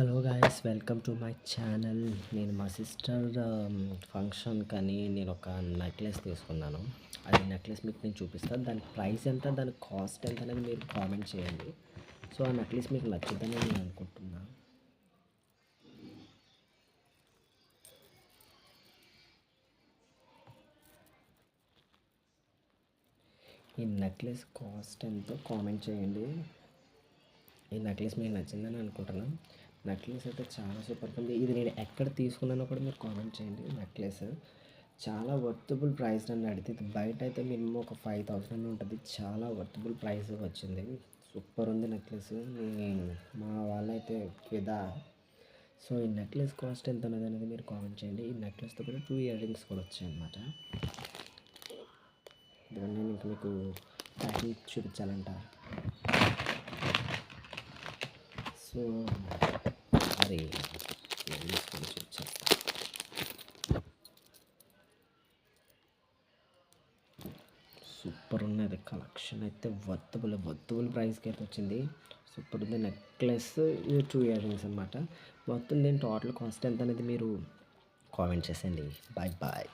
Hello guys, welcome to my channel. నేను మా sister function కానీ నేను ఒక నెక్లెస్ తీసుకున్నాను. అది నెక్లెస్ మీకు నేను చూపిస్తాను. దాని ప్రైస్ ఎంత, దాని కాస్ట్ ఎంత అనేది మీరు కామెంట్ చేయండి. సో ఆ నెక్లెస్ మీకు నచ్చుద్దని నేను అనుకుంటున్నాను. ఈ నెక్లెస్ కాస్ట్ ఎంతో కామెంట్ చేయండి. ఈ నెక్లెస్ మీకు నచ్చిందని అనుకుంటున్నాను. నెక్లెస్ అయితే చాలా సూపర్గా ఉంది. ఇది నేను ఎక్కడ తీసుకున్నానో కూడా మీరు కామెంట్ చేయండి. నెక్లెస్ చాలా వర్తబుల్ ప్రైస్ నన్ను అడిగితే, ఇది బయట అయితే మినిమం ఒక 5,000 ఉంటుంది. చాలా వర్తబుల్ ప్రైస్ వచ్చింది. సూపర్ ఉంది నెక్లెస్. మా వాళ్ళైతే ఫిదా. సో ఈ నెక్లెస్ కాస్ట్ ఎంత అనేది మీరు కామెంట్ చేయండి. ఈ నెక్లెస్తో కూడా 2 ఇయర్ రింగ్స్ కూడా వచ్చాయి అన్నమాట. ఇదిగోండి, నేను ఇంకా మీకు ప్యాకింగ్ చూపించాలంట. సో మరి తీసుకొని చూపించేస్తా. సూపర్ ఉన్నది. కలెక్షన్ అయితే వర్తబుల్ ప్రైస్కి అయితే వచ్చింది. సూపర్ ఉంది నెక్లెస్. ఇది 2 ఇయర్ రింగ్స్ అనమాట. మొత్తం దీని టోటల్ కాస్ట్ ఎంత అనేది మీరు కామెంట్ చేసేయండి. Bye bye.